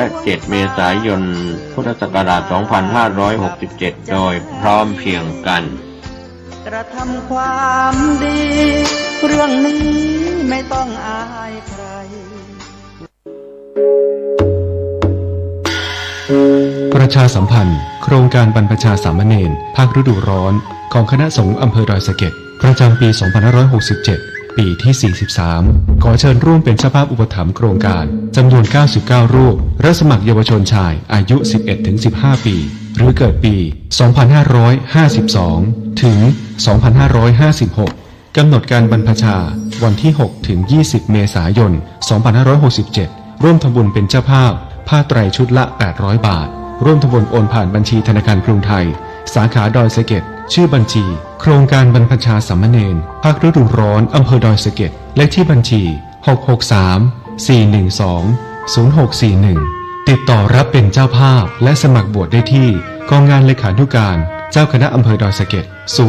และ7 เมษายน พุทธศักราช 2567 โดยพร้อมเพรียงกันกระทำความดีเรื่องนี้ไม่ต้องอายใครประชาสัมพันธ์โครงการบรรพชาสามเณรภาคฤดูร้อนของคณะสงฆ์อำเภอดอยสะเก็ดประจำปี 2567 ปีที่ 43 ขอเชิญร่วมเป็นเจ้าภาพอุปถัมภ์โครงการจำนวน 99 รูปรับสมัครเยาวชนชายอายุ 11-15 ปี หรือเกิดปี 2552 ถึง 2556 กำหนดการบรรพชาวันที่ 6-20 เมษายน 2567 ร่วมทำบุญเป็นเจ้าภาพผ้าไตรชุดละ 800 บาท ร่วมทำบุญโอนผ่านบัญชีธนาคารกรุงไทยสาขาดอยสะเก็ดชื่อบัญชีโครงการบรรพชาสามเณรภาคฤดูร้อนอำเภอดอยสะเก็ดเลขที่บัญชี 663-412-0641 ติดต่อรับเป็นเจ้าภาพและสมัครบวชได้ที่กองงานเลขานุการเจ้าคณะอำเภอดอยสะเก็ด096-804-5192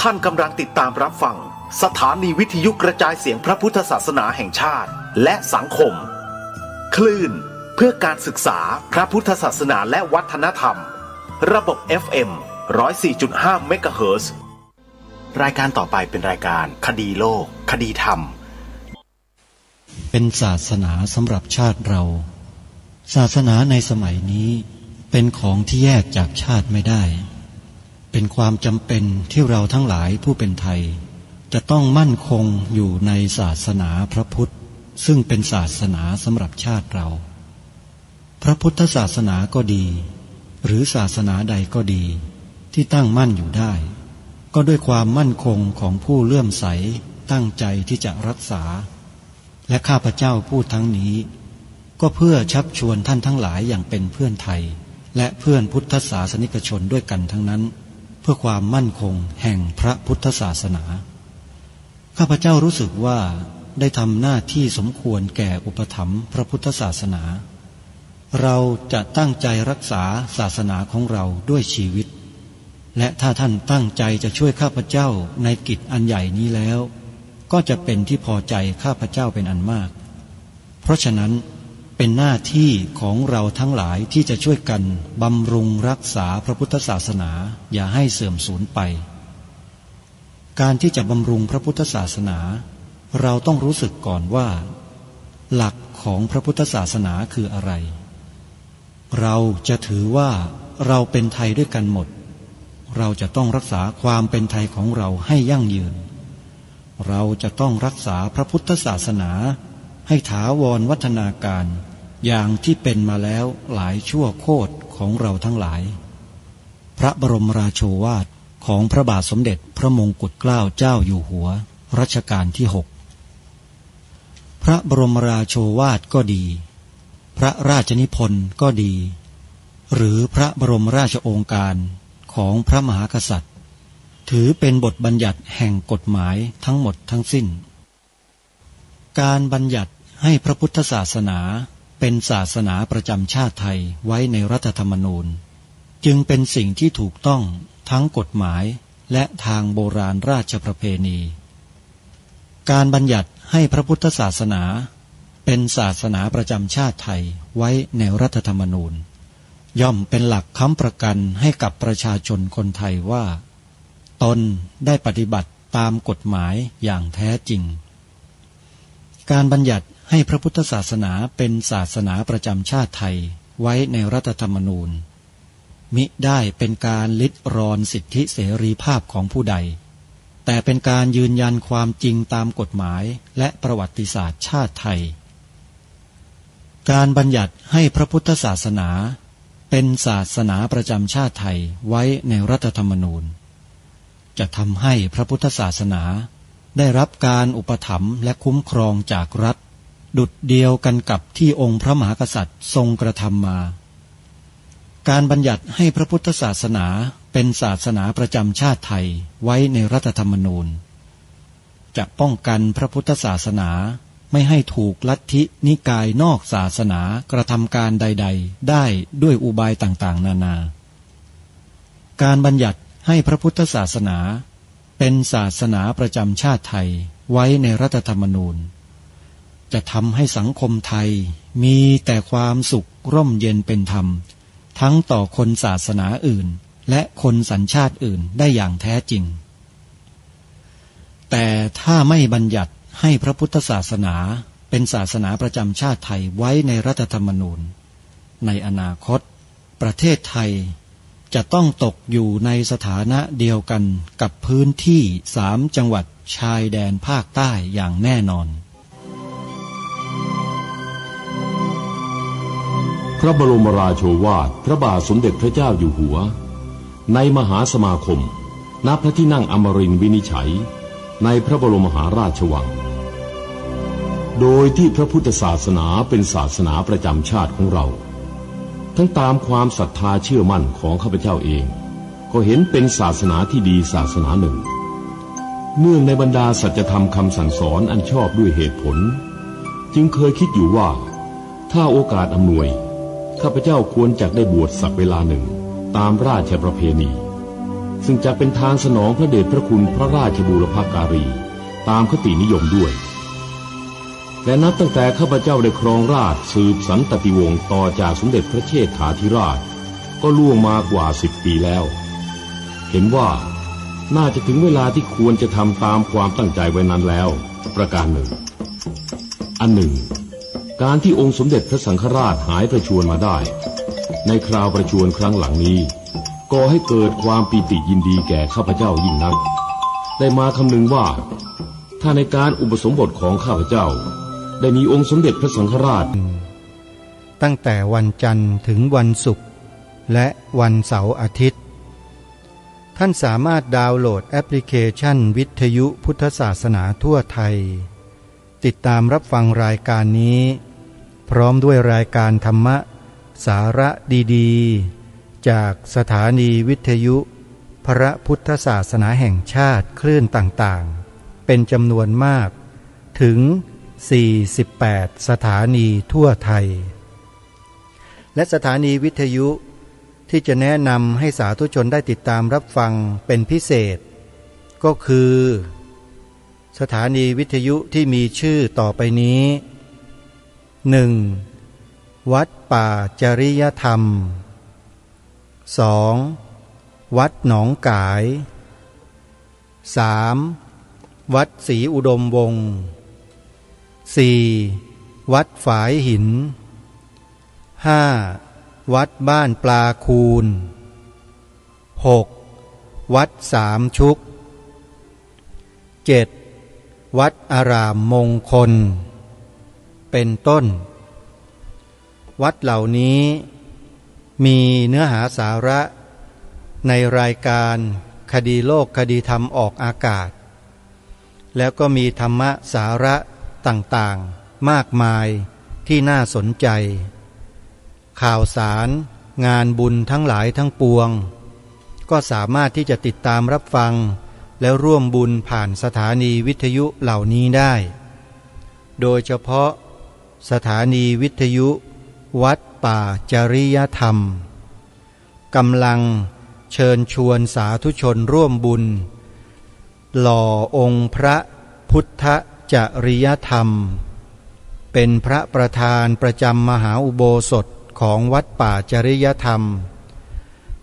ท่านกำลังติดตามรับฟังสถานีวิทยุกระจายเสียงพระพุทธศาสนาแห่งชาติและสังคมคลื่นเพื่อการศึกษาพระพุทธศาสนาและวัฒนธรรมระบบ FM 104.5 เมกะเฮิรตซ์รายการต่อไปเป็นรายการคดีโลกคดีธรรมเป็นศาสนาสำหรับชาติเราศาสนาในสมัยนี้เป็นของที่แยกจากชาติไม่ได้เป็นความจำเป็นที่เราทั้งหลายผู้เป็นไทยจะต้องมั่นคงอยู่ในศาสนาพระพุทธซึ่งเป็นศาสนาสำหรับชาติเราพระพุทธศาสนาก็ดีหรือศาสนาใดก็ดีที่ตั้งมั่นอยู่ได้ก็ด้วยความมั่นคงของผู้เลื่อมใสตั้งใจที่จะรักษาและข้าพเจ้าพูดทั้งนี้ก็เพื่อชักชวนท่านทั้งหลายอย่างเป็นเพื่อนไทยและเพื่อนพุทธศาสนิกชนด้วยกันทั้งนั้นเพื่อความมั่นคงแห่งพระพุทธศาสนาข้าพเจ้ารู้สึกว่าได้ทำหน้าที่สมควรแก่อุปถัมภ์พระพุทธศาสนาเราจะตั้งใจรักษาศาสนาของเราด้วยชีวิตและถ้าท่านตั้งใจจะช่วยข้าพเจ้าในกิจอันใหญ่นี้แล้วก็จะเป็นที่พอใจข้าพเจ้าเป็นอันมากเพราะฉะนั้นเป็นหน้าที่ของเราทั้งหลายที่จะช่วยกันบำรุงรักษาพระพุทธศาสนาอย่าให้เสื่อมสูญไปการที่จะบำรุงพระพุทธศาสนาเราต้องรู้สึกก่อนว่าหลักของพระพุทธศาสนาคืออะไรเราจะถือว่าเราเป็นไทยด้วยกันหมดเราจะต้องรักษาความเป็นไทยของเราให้ยั่งยืนเราจะต้องรักษาพระพุทธศาสนาให้ถาวรวัฒนาการอย่างที่เป็นมาแล้วหลายชั่วโคตรของเราทั้งหลายพระบรมราโชวาทของพระบาทสมเด็จพระมงกุฎเกล้าเจ้าอยู่หัวรัชกาลที่ 6พระบรมราโชวาทก็ดีพระราชนิพนธ์ก็ดีหรือพระบรมราชโองการของพระมหากษัตริย์ถือเป็นบทบัญญัติแห่งกฎหมายทั้งหมดทั้งสิ้นการบัญญัติให้พระพุทธศาสนาเป็นศาสนาประจำชาติไทยไว้ในรัฐธรรมนูญจึงเป็นสิ่งที่ถูกต้องทั้งกฎหมายและทางโบราณราชประเพณีการบัญญัติให้พระพุทธศาสนาเป็นศาสนาประจำชาติไทยไว้ในรัฐธรรมนูญย่อมเป็นหลักค้ำประกันให้กับประชาชนคนไทยว่าตนได้ปฏิบัติตามกฎหมายอย่างแท้จริงการบัญญัติให้พระพุทธศาสนาเป็นศาสนาประจำชาติไทยไว้ในรัฐธรรมนูญมิได้เป็นการลิดรอนสิทธิเสรีภาพของผู้ใดแต่เป็นการยืนยันความจริงตามกฎหมายและประวัติศาสตร์ชาติไทยการบัญญัติให้พระพุทธศาสนาเป็นศาสนาประจำชาติไทยไว้ในรัฐธรรมนูญจะทำให้พระพุทธศาสนาได้รับการอุปถัมภ์และคุ้มครองจากรัฐดุจเดียวกันกับที่องค์พระมหากษัตริย์ทรงกระทำมาการบัญญัติให้พระพุทธศาสนาเป็นศาสนาประจำชาติไทยไว้ในรัฐธรรมนูญจะป้องกันพระพุทธศาสนา ไม่ให้ถูกลัทธินิกายนอกศาสนากระทำการใดๆได้ด้วยอุบายต่างๆนานาการบัญญัติให้พระพุทธศาสนาเป็นศาสนาประจำชาติไทยไว้ในรัฐธรรมนูญจะทำให้สังคมไทยมีแต่ความสุขร่มเย็นเป็นธรรมทั้งต่อคนศาสนาอื่นและคนสัญชาติอื่นได้อย่างแท้จริงแต่ถ้าไม่บัญญัติให้พระพุทธศาสนาเป็นศาสนาประจำชาติไทยไว้ในรัฐธรรมนูญในอนาคตประเทศไทยจะต้องตกอยู่ในสถานะเดียวกันกับพื้นที่3 จังหวัดชายแดนภาคใต้อย่างแน่นอนพระบรมราโชวาทพระบาทสมเด็จพระเจ้าอยู่หัวในมหาสมาคมณพระที่นั่งอมรินทร์วินิจฉัยในพระบรมมหาราชวังโดยที่พระพุทธศาสนาเป็นศาสนาประจำชาติของเราทั้งตามความศรัทธาเชื่อมั่นของข้าพเจ้าเองก็เห็นเป็นศาสนาที่ดีศาสนาหนึ่งเนื่องในบรรดาสัจธรรมคำสั่งสอนอันชอบด้วยเหตุผลจึงเคยคิดอยู่ว่าถ้าโอกาสอำนวยข้าพเจ้าควรจะได้บวชสักเวลาหนึ่งตามราชประเพณีซึ่งจะเป็นทางสนองพระเดชพระคุณพระราชบูรพการีตามคตินิยมด้วยและนับตั้งแต่ข้าพเจ้าได้ครองราชสืบสันตติวงศ์ต่อจากสมเด็จพระเชษฐาธิราชก็ล่วงมากว่า10 ปีแล้วเห็นว่าน่าจะถึงเวลาที่ควรจะทำตามความตั้งใจไว้นั้นแล้วประการหนึ่งอันหนึ่งการที่องค์สมเด็จพระสังฆราชหายประชวรมาได้ในคราวประชวรครั้งหลังนี้ก่อให้เกิดความปีติยินดีแก่ข้าพเจ้ายิ่งนักได้มาคำนึงว่าถ้าในการอุปสมบทของข้าพเจ้าได้มีองค์สมเด็จพระสังฆราชตั้งแต่วันจันทร์ถึงวันศุกร์และวันเสาร์อาทิตย์ท่านสามารถดาวน์โหลดแอปพลิเคชันวิทยุพุทธศาสนาทั่วไทยติดตามรับฟังรายการนี้พร้อมด้วยรายการธรรมะสาระดีๆจากสถานีวิทยุพระพุทธศาสนาแห่งชาติคลื่นต่างๆเป็นจำนวนมากถึง48 สถานีทั่วไทยและสถานีวิทยุที่จะแนะนำให้สาธุชนได้ติดตามรับฟังเป็นพิเศษก็คือสถานีวิทยุที่มีชื่อต่อไปนี้ 1. วัดป่าจริยธรรม 2. วัดหนองกาย 3. วัดศรีอุดมวงศ์ 4. วัดฝายหิน 5. วัดบ้านปลาคูน 6. วัดสามชุก 7. วัดอารามมงคลเป็นต้นวัดเหล่านี้มีเนื้อหาสาระในรายการคดีโลกคดีธรรมออกอากาศแล้วก็มีธรรมะสาระต่างๆมากมายที่น่าสนใจข่าวสารงานบุญทั้งหลายทั้งปวงก็สามารถที่จะติดตามรับฟังแล้วร่วมบุญผ่านสถานีวิทยุเหล่านี้ได้โดยเฉพาะสถานีวิทยุวัดป่าจริยธรรมกำลังเชิญชวนสาธุชนร่วมบุญหล่อองค์พระพุทธจริยธรรมเป็นพระประธานประจำมหาอุโบสถของวัดป่าจริยธรรม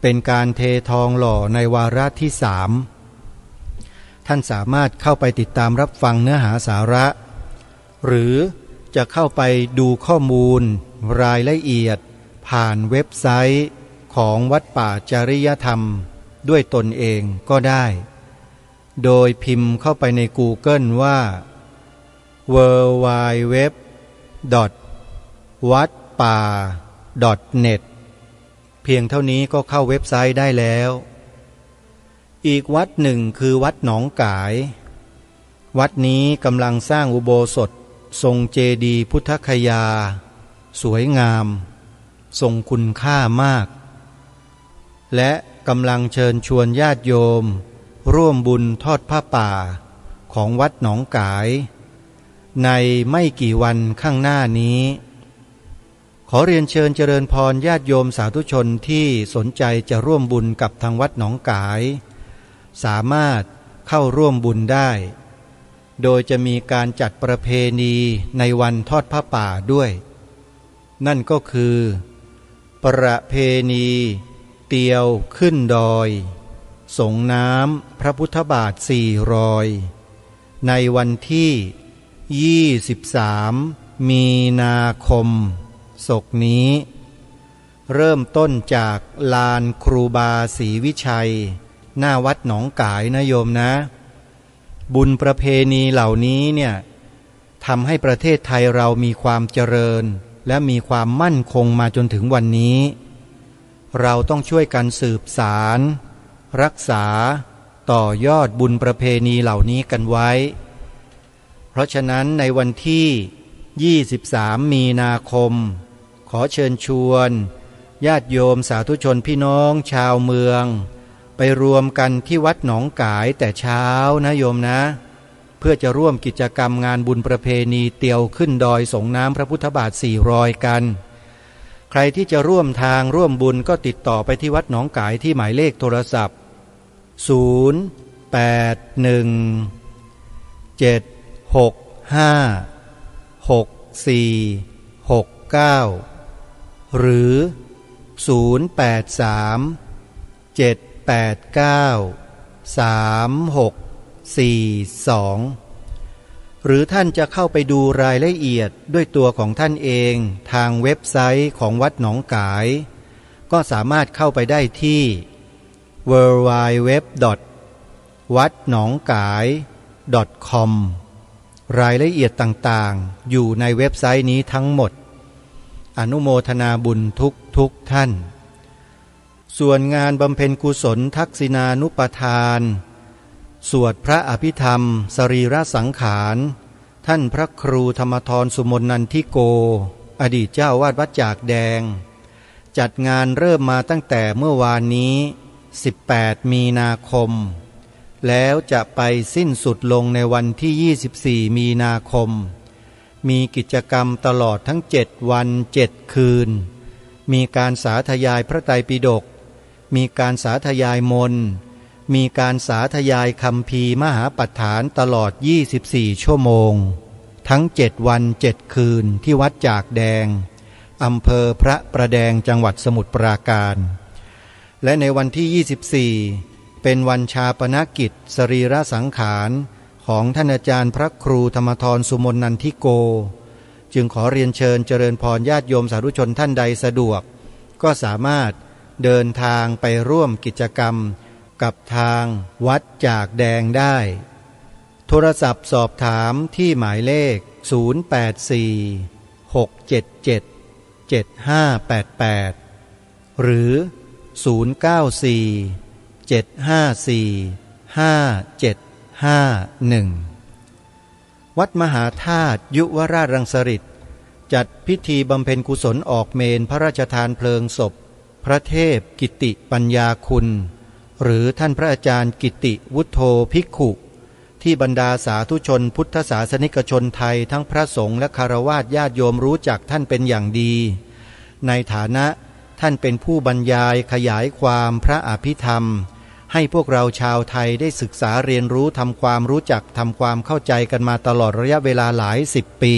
เป็นการเททองหล่อในวาระที่3ท่านสามารถเข้าไปติดตามรับฟังเนื้อหาสาระหรือจะเข้าไปดูข้อมูลรายละเอียดผ่านเว็บไซต์ของวัดป่าจริยธรรมด้วยตนเองก็ได้โดยพิมพ์เข้าไปใน Google ว่า www.wadpa.net เพียงเท่านี้ก็เข้าเว็บไซต์ได้แล้วอีกวัดหนึ่งคือวัดหนองกายวัดนี้กำลังสร้างอุโบสถทรงเจดีย์พุทธคยาสวยงามทรงคุณค่ามากและกำลังเชิญชวนญาติโยมร่วมบุญทอดผ้าป่าของวัดหนองกาย ในไม่กี่วันข้างหน้านี้ ขอเรียนเชิญเจริญพรญาติโยมสาธุชนที่สนใจจะร่วมบุญกับทางวัดหนองกายสามารถเข้าร่วมบุญได้โดยจะมีการจัดประเพณีในวันทอดผ้าป่าด้วยนั่นก็คือประเพณีเตียวขึ้นดอยส่งน้ำพระพุทธบาท4 รอยในวันที่23 มีนาคมศกนี้เริ่มต้นจากลานครูบาศรีวิชัยหน้าวัดหนองกายนะโยมนะบุญประเพณีเหล่านี้เนี่ยทำให้ประเทศไทยเรามีความเจริญและมีความมั่นคงมาจนถึงวันนี้เราต้องช่วยกันสืบสารรักษาต่อยอดบุญประเพณีเหล่านี้กันไว้เพราะฉะนั้นในวันที่23 มีนาคมขอเชิญชวนญาติโยมสาธุชนพี่น้องชาวเมืองไปรวมกันที่วัดหนองกายแต่เช้านะโยมนะเพื่อจะร่วมกิจกรรมงานบุญประเพณีเตียวขึ้นดอยส่งน้ำพระพุทธบาท4 รอยกันใครที่จะร่วมทางร่วมบุญก็ติดต่อไปที่วัดหนองกายที่หมายเลขโทรศัพท์081-765-6469หรือ083-789-3642หรือท่านจะเข้าไปดูรายละเอียดด้วยตัวของท่านเองทางเว็บไซต์ของวัดหนองกายก็สามารถเข้าไปได้ที่ www.wadnongkai.com รายละเอียดต่างๆอยู่ในเว็บไซต์นี้ทั้งหมดอนุโมทนาบุญทุกท่านส่วนงานบำเพ็ญกุศลทักษิณานุปทานสวดพระอภิธรรมสรีระสังขารท่านพระครูธรรมธรสุมนนันทิโกอดีตเจ้าวาดวัดจากแดงจัดงานเริ่มมาตั้งแต่เมื่อวานนี้18 มีนาคมแล้วจะไปสิ้นสุดลงในวันที่24 มีนาคมมีกิจกรรมตลอดทั้ง7 วัน 7 คืนมีการสาธยายพระไตรปิฎกมีการสาธยายมนต์มีการสาธยายคัมภีร์มหาปัฏฐานตลอด24 ชั่วโมงทั้ง7 วัน 7 คืนที่วัดจากแดงอำเภอพระประแดงจังหวัดสมุทรปราการและในวันที่24เป็นวันชาปนกิจสรีระสังขารของท่านอาจารย์พระครูธรรมธรสุมนนันทิโกจึงขอเรียนเชิญเจริญพรญาติโยมสาธุชนท่านใดสะดวกก็สามารถเดินทางไปร่วมกิจกรรมกับทางวัดจากแดงได้โทรศัพท์สอบถามที่หมายเลข084-677-7588หรือ094-754-5751วัดมหาธาตุยุวราชรังสฤษฎ์จัดพิธีบำเพ็ญกุศลออกเมนพระราชทานเพลิงศพพระเทพกิติปัญญาคุณหรือท่านพระอาจารย์กิติวุฒโธภิกขุที่บรรดาสาธุชนพุทธศาสนิกชนไทยทั้งพระสงฆ์และคฤหัสถ์ญาติโยมรู้จักท่านเป็นอย่างดีในฐานะท่านเป็นผู้บรรยายขยายความพระอภิธรรมให้พวกเราชาวไทยได้ศึกษาเรียนรู้ทำความรู้จักทำความเข้าใจกันมาตลอดระยะเวลาหลาย10 ปี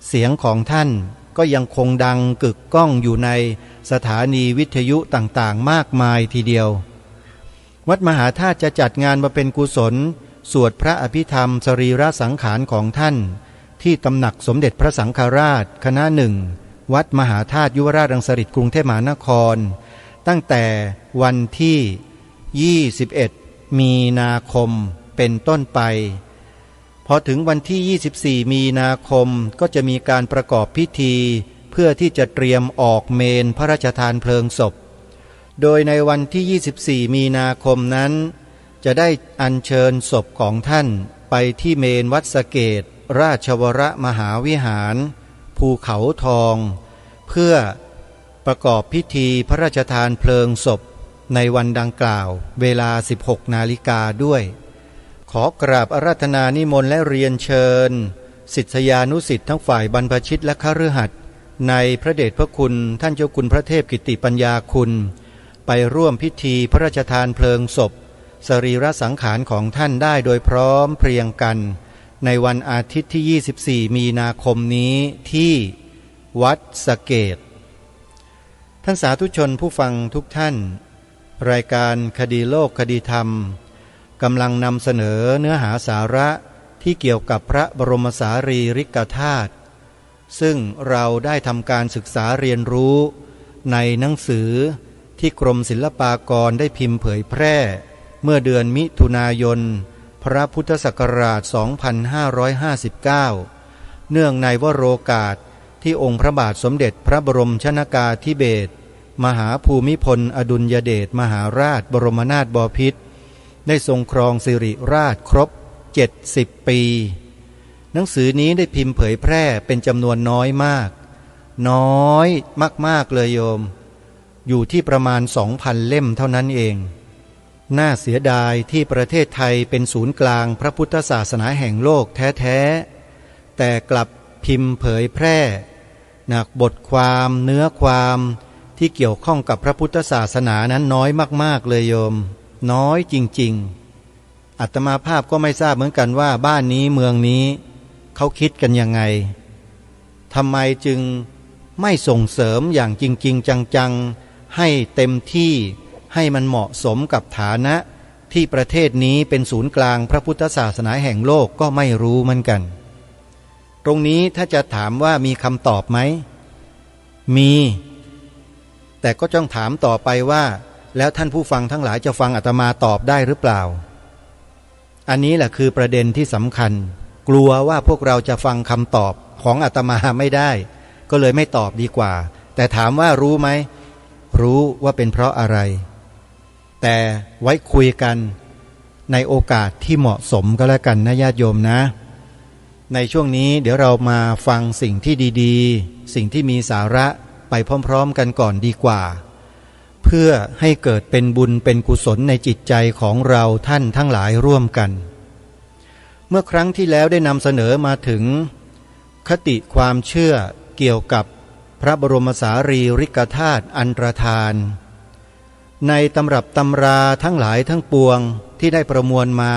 เสียงของท่านก็ยังคงดังกึกก้องอยู่ในสถานีวิทยุต่างๆมากมายทีเดียววัดมหาธาตุจะจัดงานมาเป็นกุศลสวดพระอภิธรรมสรีระสังขารของท่านที่ตำหนักสมเด็จพระสังฆราชคณะหนึ่งวัดมหาธาตุยุวราชรังสฤษฎ์กรุงเทพมหานครตั้งแต่วันที่21 มีนาคมเป็นต้นไปพอถึงวันที่24 มีนาคมก็จะมีการประกอบพิธีเพื่อที่จะเตรียมออกเมนพระราชทานเพลิงศพโดยในวันที่24 มีนาคมนั้นจะได้อัญเชิญศพของท่านไปที่เมนวัดสะเกษราชวรมหาวิหารภูเขาทองเพื่อประกอบพิธีพระราชทานเพลิงศพในวันดังกล่าวเวลา 16 นาฬิกาด้วยขอกราบอาราธนานิมนต์และเรียนเชิญ ศิษยานุศิษย์ทั้งฝ่ายบรรพชิตและคฤหัสถ์ในพระเดชพระคุณท่านเจ้าคุณพระเทพกิติปัญญาคุณไปร่วมพิธีพระราชทานเพลิงศพสรีระสังขารของท่านได้โดยพร้อมเพรียงกันในวันอาทิตย์ที่ 24 มีนาคมนี้ที่วัดสะเกษท่านสาธุชนผู้ฟังทุกท่านรายการคดีโลกคดีธรรมกำลังนำเสนอเนื้อหาสาระที่เกี่ยวกับพระบรมสารีริกธาตุซึ่งเราได้ทำการศึกษาเรียนรู้ในหนังสือที่กรมศิลปากรได้พิมพ์เผยแพร่เมื่อเดือนมิถุนายนพระพุทธศักราช 2559 เนื่องในวโรกาสที่องค์พระบาทสมเด็จพระบรมชนกาธิเบศรมหาภูมิพลอดุลยเดชมหาราชบรมนาถบพิตรได้ทรงครองสิริราชครบ 70 ปีหนังสือนี้ได้พิมพ์เผยแพร่เป็นจำนวนน้อยมากน้อยมากๆเลยโยมอยู่ที่ประมาณ 2,000 เล่มเท่านั้นเองน่าเสียดายที่ประเทศไทยเป็นศูนย์กลางพระพุทธศาสนาแห่งโลกแท้ๆแต่กลับพิมพ์เผยแพร่บทความเนื้อความที่เกี่ยวข้องกับพระพุทธศาสนานั้นน้อยมากๆเลยโยมน้อยจริงๆอาตมาภาพก็ไม่ทราบเหมือนกันว่าบ้านนี้เมืองนี้เขาคิดกันยังไงทำไมจึงไม่ส่งเสริมอย่างจริงๆจังๆให้เต็มที่ให้มันเหมาะสมกับฐานะที่ประเทศนี้เป็นศูนย์กลางพระพุทธศาสนาแห่งโลกก็ไม่รู้เหมือนกันตรงนี้ถ้าจะถามว่ามีคำตอบไหมมีแต่ก็ต้องถามต่อไปว่าแล้วท่านผู้ฟังทั้งหลายจะฟังอาตมาตอบได้หรือเปล่าอันนี้แหละคือประเด็นที่สำคัญกลัวว่าพวกเราจะฟังคำตอบของอาตมาไม่ได้ก็เลยไม่ตอบดีกว่าแต่ถามว่ารู้ไหมรู้ว่าเป็นเพราะอะไรแต่ไว้คุยกันในโอกาสที่เหมาะสมก็แล้วกันนะญาติโยมนะในช่วงนี้เดี๋ยวเรามาฟังสิ่งที่ดีๆสิ่งที่มีสาระไปพร้อมๆกันก่อนดีกว่าเพื่อให้เกิดเป็นบุญเป็นกุศลในจิตใจของเราท่านทั้งหลายร่วมกันเมื่อครั้งที่แล้วได้นำเสนอมาถึงคติความเชื่อเกี่ยวกับพระบรมสารีริกธาตุอันตรธานในตำรับตำราทั้งหลายทั้งปวงที่ได้ประมวลมา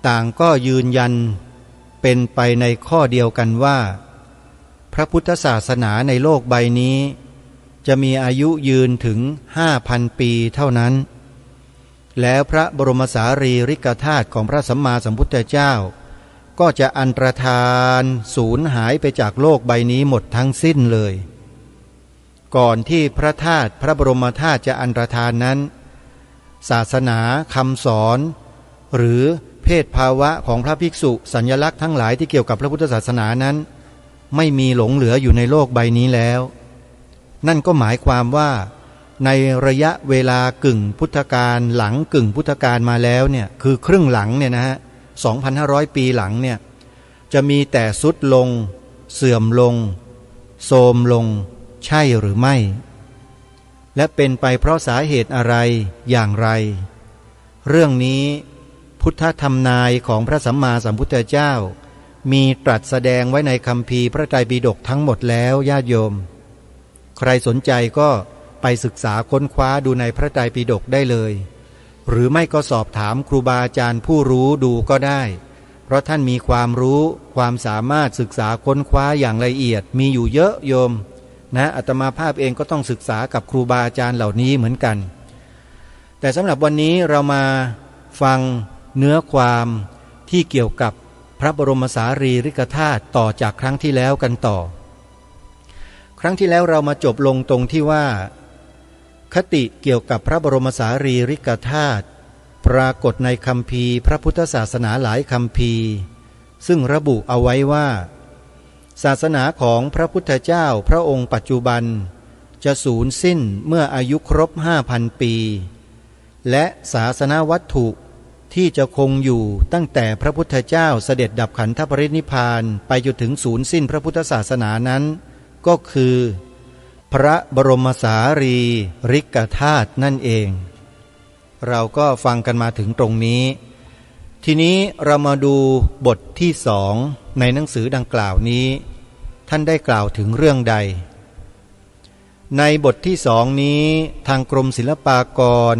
ต่างก็ยืนยันเป็นไปในข้อเดียวกันว่าพระพุทธศาสนาในโลกใบนี้จะมีอายุยืนถึง 5,000 ปีเท่านั้นแล้วพระบรมสารีริกธาตุของพระสัมมาสัมพุทธเจ้าก็จะอันตรธานสูญหายไปจากโลกใบนี้หมดทั้งสิ้นเลยก่อนที่พระธาตุพระบรมธาตุจะอันตรธานนั้นศาสนาคำสอนหรือเพศภาวะของพระภิกษุสัญลักษณ์ทั้งหลายที่เกี่ยวกับพระพุทธศาสนานั้นไม่มีหลงเหลืออยู่ในโลกใบนี้แล้วนั่นก็หมายความว่าในระยะเวลากึ่งพุทธกาลหลังกึ่งพุทธกาลมาแล้วเนี่ยคือครึ่งหลังเนี่ยนะฮะ 2,500 ปีหลังเนี่ยจะมีแต่ทรุดลงเสื่อมลงโทรมลงใช่หรือไม่และเป็นไปเพราะสาเหตุอะไรอย่างไรเรื่องนี้พุทธธรรมนายของพระสัมมาสัมพุทธเจ้ามีตรัสแสดงไว้ในคัมภีร์พระไตรปิฎกทั้งหมดแล้วญาติโยมใครสนใจก็ไปศึกษาค้นคว้าดูในพระไตรปิฎกได้เลยหรือไม่ก็สอบถามครูบาอาจารย์ผู้รู้ดูก็ได้เพราะท่านมีความรู้ความสามารถศึกษาค้นคว้าอย่างละเอียดมีอยู่เยอะโยมนะอาตมาภาพเองก็ต้องศึกษากับครูบาอาจารย์เหล่านี้เหมือนกันแต่สำหรับวันนี้เรามาฟังเนื้อความที่เกี่ยวกับพระบรมสารีริกธาตุต่อจากครั้งที่แล้วกันต่อครั้งที่แล้วเรามาจบลงตรงที่ว่าคติเกี่ยวกับพระบรมสารีริกธาตุปรากฏในคัมภีร์พระพุทธศาสนาหลายคัมภีร์ซึ่งระบุเอาไว้ว่าศาสนาของพระพุทธเจ้าพระองค์ปัจจุบันจะสูญสิ้นเมื่ออายุครบ 5,000 ปีและศาสนาวัตถุที่จะคงอยู่ตั้งแต่พระพุทธเจ้าเสด็จดับขันธปรินิพพานไปจนถึงสูญสิ้นพระพุทธศาสนานั้นก็คือพระบรมสารีริกธาตุนั่นเองเราก็ฟังกันมาถึงตรงนี้ ทีนี้เรามาดูบทที่สองในหนังสือดังกล่าวนี้ท่านได้กล่าวถึงเรื่องใดในบทที่สองนี้ทางกรมศิลปากร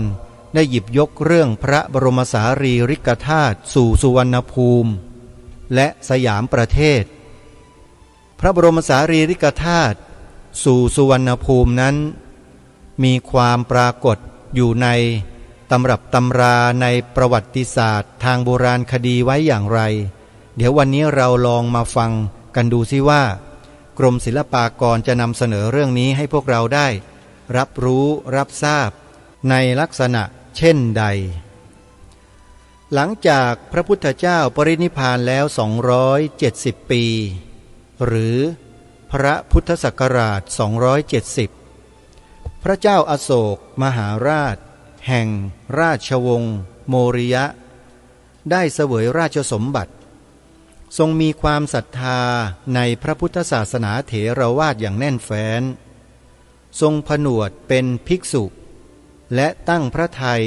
ได้หยิบยกเรื่องพระบรมสารีริกธาตุสู่สุวรรณภูมิและสยามประเทศพระบรมสารีริกธาตุสู่สุวรรณภูมินั้นมีความปรากฏอยู่ในตำรับตำราในประวัติศาสตร์ทางโบราณคดีไว้อย่างไรเดี๋ยววันนี้เราลองมาฟังกันดูซิว่ากรมศิลปากรจะนำเสนอเรื่องนี้ให้พวกเราได้รับรู้รับทราบในลักษณะเช่นใดหลังจากพระพุทธเจ้าปรินิพพานแล้ว270 ปีหรือพระพุทธศักราช270พระเจ้าอโศกมหาราชแห่งราชวงศ์โมริยะได้เสวยราชสมบัติทรงมีความศรัทธาในพระพุทธศาสนาเถรวาทอย่างแน่นแฟ้นทรงผนวดเป็นภิกษุและตั้งพระทัย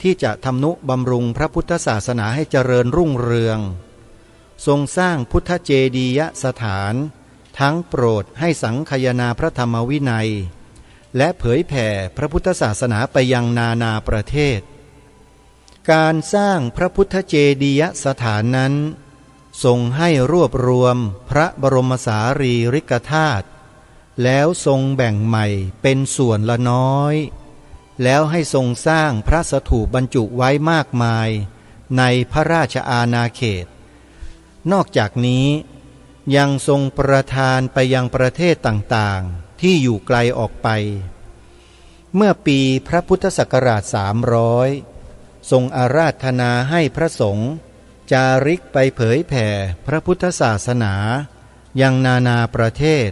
ที่จะทำนุบำรุงพระพุทธศาสนาให้เจริญรุ่งเรืองทรงสร้างพุทธเจดียสถานทั้งโปรดให้สังคายนาพระธรรมวินัยและเผยแผ่พระพุทธศาสนาไปยังนานาประเทศการสร้างพระพุทธเจดียสถานนั้นทรงให้รวบรวมพระบรมสารีริกธาตุแล้วทรงแบ่งใหม่เป็นส่วนละน้อยแล้วให้ทรงสร้างพระสถูปบรรจุไว้มากมายในพระราชอาณาเขตนอกจากนี้ยังทรงประทานไปยังประเทศต่างๆที่อยู่ไกลออกไปเมื่อปีพระพุทธศักราช300ทรงอาราธนาให้พระสงฆ์จาริกไปเผยแผ่พระพุทธศาสนายังนานาประเทศ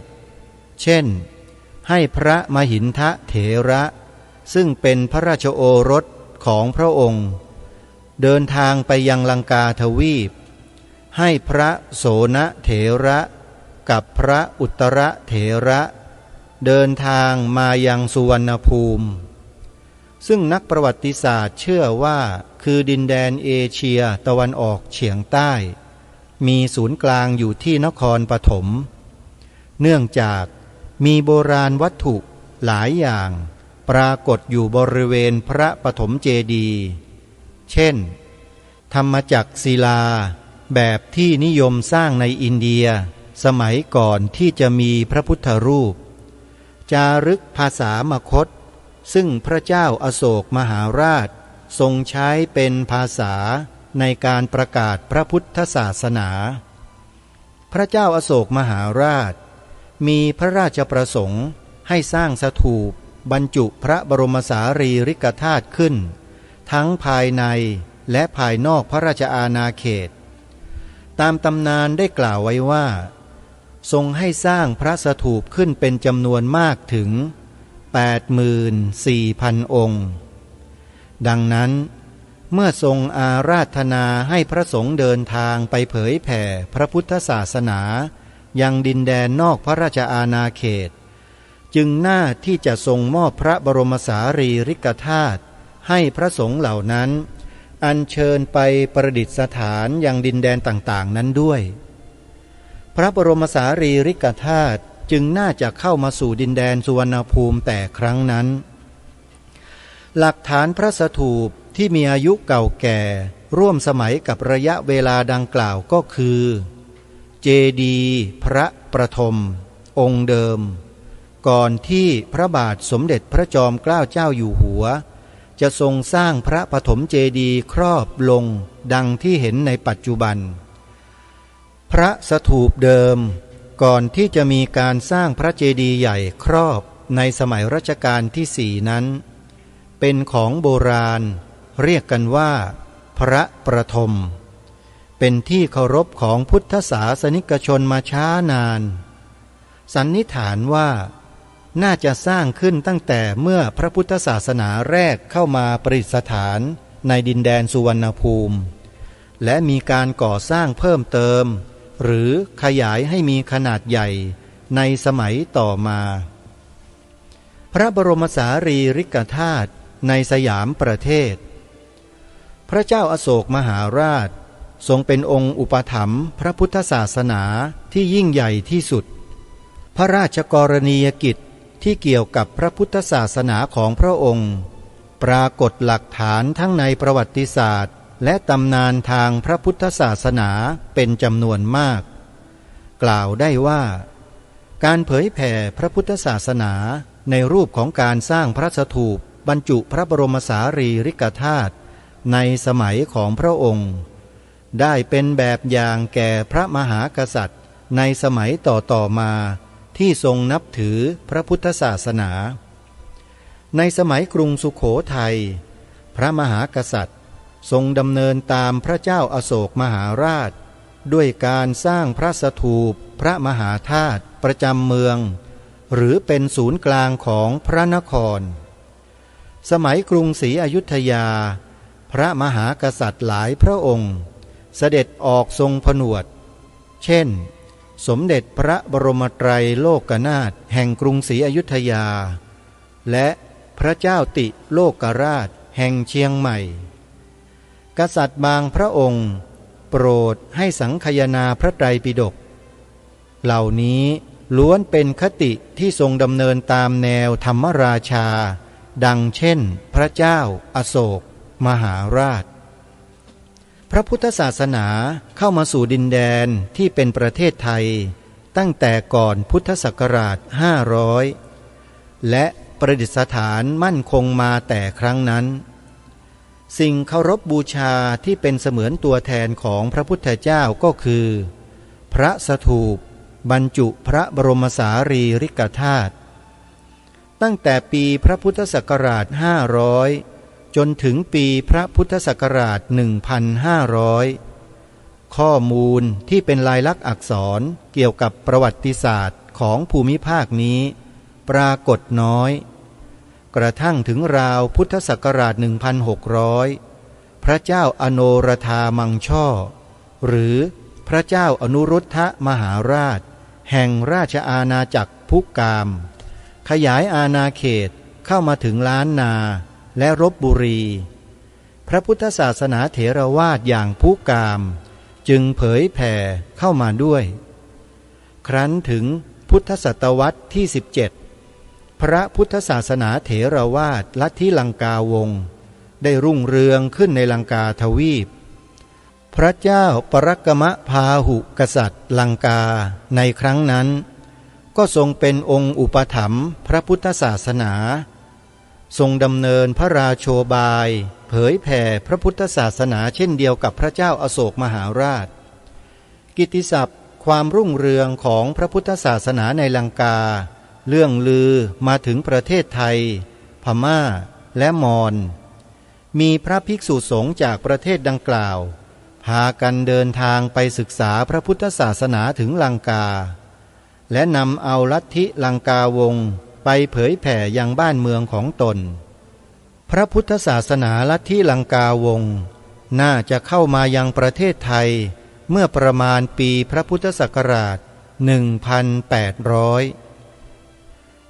เช่นให้พระมหินทะเถระซึ่งเป็นพระราชโอรสของพระองค์เดินทางไปยังลังกาทวีปให้พระโสนเถระกับพระอุตรเถระเดินทางมายังสุวรรณภูมิซึ่งนักประวัติศาสตร์เชื่อว่าคือดินแดนเอเชียตะวันออกเฉียงใต้มีศูนย์กลางอยู่ที่นครปฐมเนื่องจากมีโบราณวัตถุหลายอย่างปรากฏอยู่บริเวณพระปฐมเจดีย์เช่นธรรมจักรศิลาแบบที่นิยมสร้างในอินเดียสมัยก่อนที่จะมีพระพุทธรูปจารึกภาษามคธซึ่งพระเจ้าอโศกมหาราชทรงใช้เป็นภาษาในการประกาศพระพุทธศาสนาพระเจ้าอโศกมหาราชมีพระราชประสงค์ให้สร้างสถูปบรรจุพระบรมสารีริกธาตุขึ้นทั้งภายในและภายนอกพระราชอาณาเขตตามตำนานได้กล่าวไว้ว่าทรงให้สร้างพระสถูปขึ้นเป็นจำนวนมากถึง 84,000 องค์ดังนั้นเมื่อทรงอาราธนาให้พระสงฆ์เดินทางไปเผยแผ่พระพุทธศาสนายังดินแดนนอกพระราชอาณาเขตจึงน่าที่จะทรงมอบพระบรมสารีริกธาตุให้พระสงฆ์เหล่านั้นอัญเชิญไปประดิษฐานยังดินแดนต่างๆนั้นด้วยพระบรมสารีริกธาตุจึงน่าจะเข้ามาสู่ดินแดนสุวรรณภูมิแต่ครั้งนั้นหลักฐานพระสถูปที่มีอายุเก่าแก่ร่วมสมัยกับระยะเวลาดังกล่าวก็คือเจดีย์พระประทมองค์เดิมก่อนที่พระบาทสมเด็จพระจอมเกล้าเจ้าอยู่หัวจะทรงสร้างพระปฐมเจดีย์ครอบลงดังที่เห็นในปัจจุบันพระสถูปเดิมก่อนที่จะมีการสร้างพระเจดีย์ใหญ่ครอบในสมัยรัชกาลที่4นั้นเป็นของโบราณเรียกกันว่าพระประทมเป็นที่เคารพของพุทธศาสนิกชนมาช้านานสันนิษฐานว่าน่าจะสร้างขึ้นตั้งแต่เมื่อพระพุทธศาสนาแรกเข้ามาประดิษฐานในดินแดนสุวรรณภูมิและมีการก่อสร้างเพิ่มเติมหรือขยายให้มีขนาดใหญ่ในสมัยต่อมาพระบรมสารีริกธาตุในสยามประเทศพระเจ้าอโศกมหาราช ทรงเป็นองค์อุปถัมภ์พระพุทธศาสนาที่ยิ่งใหญ่ที่สุดพระราชกรณียกิจที่เกี่ยวกับพระพุทธศาสนาของพระองค์ปรากฏหลักฐานทั้งในประวัติศาสตร์และตำนานทางพระพุทธศาสนาเป็นจำนวนมากกล่าวได้ว่าการเผยแผ่พระพุทธศาสนาในรูปของการสร้างพระสถูปบรรจุพระบรมสารีริกธาตุในสมัยของพระองค์ได้เป็นแบบอย่างแก่พระมหากษัตริย์ในสมัยต่อมาที่ทรงนับถือพระพุทธศาสนาในสมัยกรุงสุโขทัยพระมหากษัตริย์ทรงดำเนินตามพระเจ้าอโศกมหาราชด้วยการสร้างพระสถูปพระมหาธาตุประจำเมืองหรือเป็นศูนย์กลางของพระนครสมัยกรุงศรีอยุธยาพระมหากษัตริย์หลายพระองค์เสด็จออกทรงผนวดเช่นสมเด็จพระบรมไตรโลกนาถแห่งกรุงศรีอยุธยาและพระเจ้าติโลกราชแห่งเชียงใหม่กษัตริย์บางพระองค์โปรดให้สังคายนาพระไตรปิฎกเหล่านี้ล้วนเป็นคติที่ทรงดำเนินตามแนวธรรมราชาดังเช่นพระเจ้าอโศกมหาราชพระพุทธศาสนาเข้ามาสู่ดินแดนที่เป็นประเทศไทยตั้งแต่ก่อนพุทธศักราช500และประดิษฐานมั่นคงมาแต่ครั้งนั้นสิ่งเคารพบูชาที่เป็นเสมือนตัวแทนของพระพุทธเจ้าก็คือพระสถูปบรรจุพระบรมสารีริกธาตุตั้งแต่ปีพระพุทธศักราช500จนถึงปีพระพุทธศักราช1500ข้อมูลที่เป็นลายลักษณ์อักษรเกี่ยวกับประวัติศาสตร์ของภูมิภาคนี้ปรากฏน้อยกระทั่งถึงราวพุทธศักราช1600พระเจ้าอโนรธามังช่อหรือพระเจ้าอนุรุทธมหาราชแห่งราชอาณาจักรพุกามขยายอาณาเขตเข้ามาถึงล้านนาและรบบุรีพระพุทธศาสนาเถรวาทอย่างพุกามจึงเผยแผ่เข้ามาด้วยครั้นถึงพุทธศตวรรษที่17พระพุทธศาสนาเถรวาทลัทธิลังกาวงศ์ได้รุ่งเรืองขึ้นในลังกาทวีปพระเจ้าปรักมพาหุกษัตริย์ลังกาในครั้งนั้นก็ทรงเป็นองค์อุปถัมภ์พระพุทธศาสนาทรงดำเนินพระราโชบายเผยแผ่พระพุทธศาสนาเช่นเดียวกับพระเจ้าอโศกมหาราชกิตติศัพท์ความรุ่งเรืองของพระพุทธศาสนาในลังกาเรื่องลือมาถึงประเทศไทยพม่าและมอญมีพระภิกษุสงฆ์จากประเทศดังกล่าวพากันเดินทางไปศึกษาพระพุทธศาสนาถึงลังกาและนำเอาลัทธิลังกาวงศ์ไปเผยแผ่ยังบ้านเมืองของตนพระพุทธศาสนาลัทธิลังกาวงศ์น่าจะเข้ามายังประเทศไทยเมื่อประมาณปีพระพุทธศักราช1800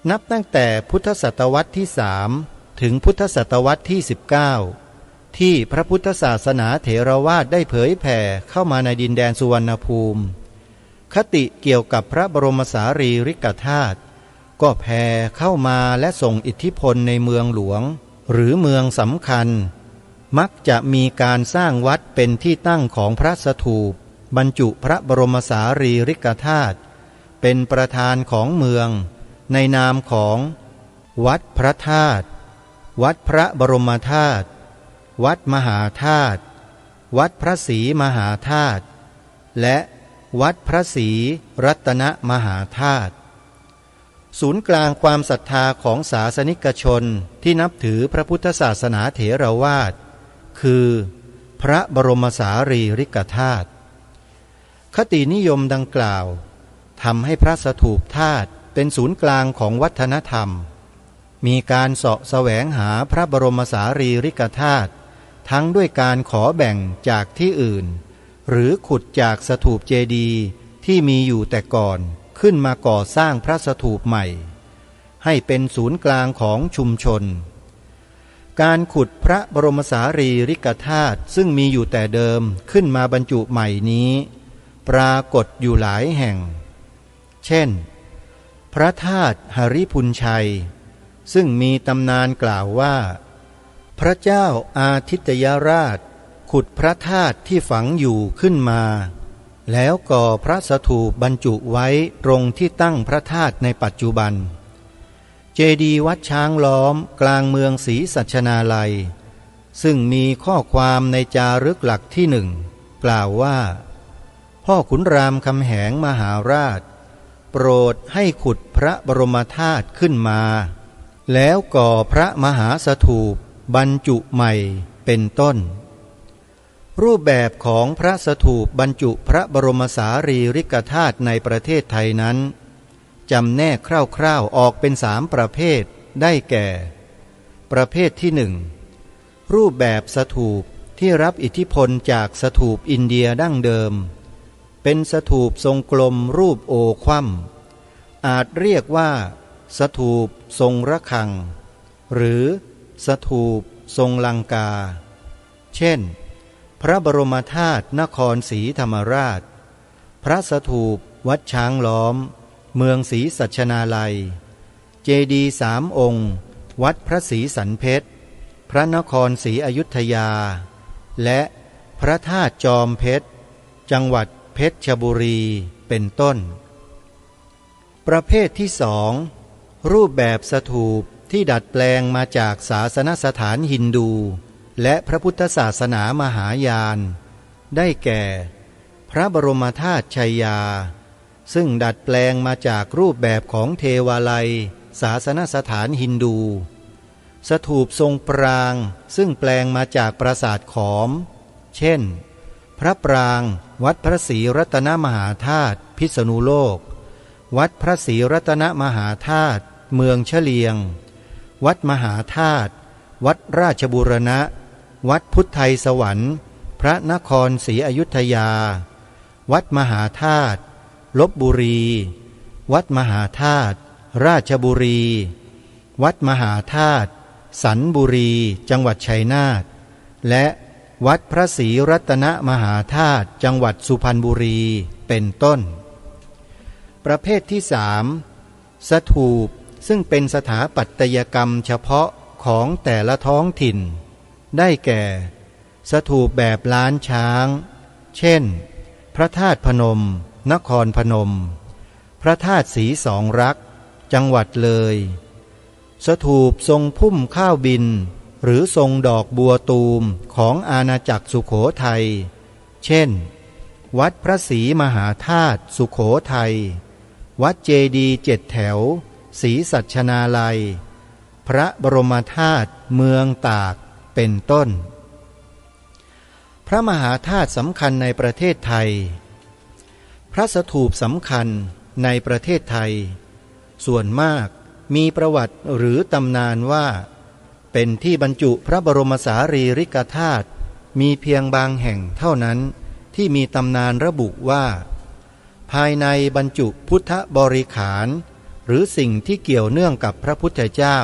นับตั้งแต่พุทธศตวรรษที่3ถึงพุทธศตวรรษที่19ที่พระพุทธศาสนาเถรวาทได้เผยแผ่เข้ามาในดินแดนสุวรรณภูมิคติเกี่ยวกับพระบรมสารีริกธาตุก็แผ่เข้ามาและส่งอิทธิพลในเมืองหลวงหรือเมืองสำคัญมักจะมีการสร้างวัดเป็นที่ตั้งของพระสถูปบรรจุพระบรมสารีริกธาตุเป็นประธานของเมืองในนามของวัดพระธาตุวัดพระบรมธาตุวัดมหาธาตุวัดพระศรีมหาธาตุและวัดพระศรีรัตนมหาธาตุศูนย์กลางความศรัทธาของศาสนิกชนที่นับถือพระพุทธศาสนาเถรวาทคือพระบรมสารีริกธาตุคตินิยมดังกล่าวทำให้พระสถูปธาตุเป็นศูนย์กลางของวัฒนธรรมมีการเสาะแสวงหาพระบรมสารีริกธาตุทั้งด้วยการขอแบ่งจากที่อื่นหรือขุดจากสถูปเจดีย์ที่มีอยู่แต่ก่อนขึ้นมาก่อสร้างพระสถูปใหม่ให้เป็นศูนย์กลางของชุมชน การขุดพระบรมสารีริกธาตุซึ่งมีอยู่แต่เดิมขึ้นมาบรรจุใหม่นี้ปรากฏอยู่หลายแห่งเช่นพระธาตุหริพุนชัยซึ่งมีตำนานกล่าวว่าพระเจ้าอาทิตยราชขุดพระธาตุที่ฝังอยู่ขึ้นมาแล้วก่อพระสถูปบรรจุไว้ตรงที่ตั้งพระธาตุในปัจจุบันเจดีย์วัดช้างล้อมกลางเมืองศรีสัชนาลัยซึ่งมีข้อความในจารึกหลักที่หนึ่งกล่าวว่าพ่อขุนรามคำแหงมหาราชโปรดให้ขุดพระบรมธาตุขึ้นมาแล้วก่อพระมหาสถูปบรรจุใหม่เป็นต้นรูปแบบของพระสถูปบรรจุพระบรมสารีริกธาตุในประเทศไทยนั้นจำแนกคร่าวๆออกเป็น3ประเภทได้แก่ประเภทที่หนึ่งรูปแบบสถูปที่รับอิทธิพลจากสถูปอินเดียดั้งเดิมเป็นสถูปทรงกลมรูปโอคว่ำอาจเรียกว่าสถูปทรงระฆังหรือสถูปทรงลังกาเช่นพระบรมธาตุนครศรีธรรมราชพระสถูปวัดช้างล้อมเมืองศรีสัชนาลัยเจดีย์3 องค์วัดพระศรีสันเพชรพระนครศรีอยุธยาและพระธาตุจอมเพชรจังหวัดเพชรบุรีเป็นต้นประเภทที่สองรูปแบบสถูปที่ดัดแปลงมาจากศาสนสถานฮินดูและพระพุทธศาสนามหายานได้แก่พระบรมธาตุชัยยาซึ่งดัดแปลงมาจากรูปแบบของเทวาลัยศาสนสถานฮินดูสถูปทรงปรางซึ่งแปลงมาจากปราสาทขอมเช่นพระปรางวัดพระศรีรัตนมหาธาตุพิษณุโลกวัดพระศรีรัตนมหาธาตุเมืองเฉลียงวัดมหาธาตุวัดราชบูรณะวัดพุทธไทยสวรรค์พระนครศรีอยุธยาวัดมหาธาตุลพบุรีวัดมหาธาตุราชบุรีวัดมหาธาตุสันบุรีจังหวัดชัยนาทและวัดพระศรีรัตนมหาธาตุจังหวัดสุพรรณบุรีเป็นต้นประเภทที่สามสถูปซึ่งเป็นสถาปัตยกรรมเฉพาะของแต่ละท้องถิ่นได้แก่สถูปแบบล้านช้างเช่นพระธาตุพนมนครพนมพระธาตุศรีสองรักจังหวัดเลยสถูปทรงพุ่มข้าวบินหรือทรงดอกบัวตูมของอาณาจักรสุโขทัยเช่นวัดพระศรีมหาธาตุสุโขทัยวัดเจดีย์7 แถวศรีสัชนาลัยพระบรมธาตุเมืองตากเป็นต้นพระมหาธาตุสำคัญในประเทศไทยพระสถูปสำคัญในประเทศไทยส่วนมากมีประวัติหรือตำนานว่าเป็นที่บรรจุพระบรมสารีริกธาตุมีเพียงบางแห่งเท่านั้นที่มีตำนานระบุว่าภายในบรรจุพุทธบริขารหรือสิ่งที่เกี่ยวเนื่องกับพระพุทธเจ้า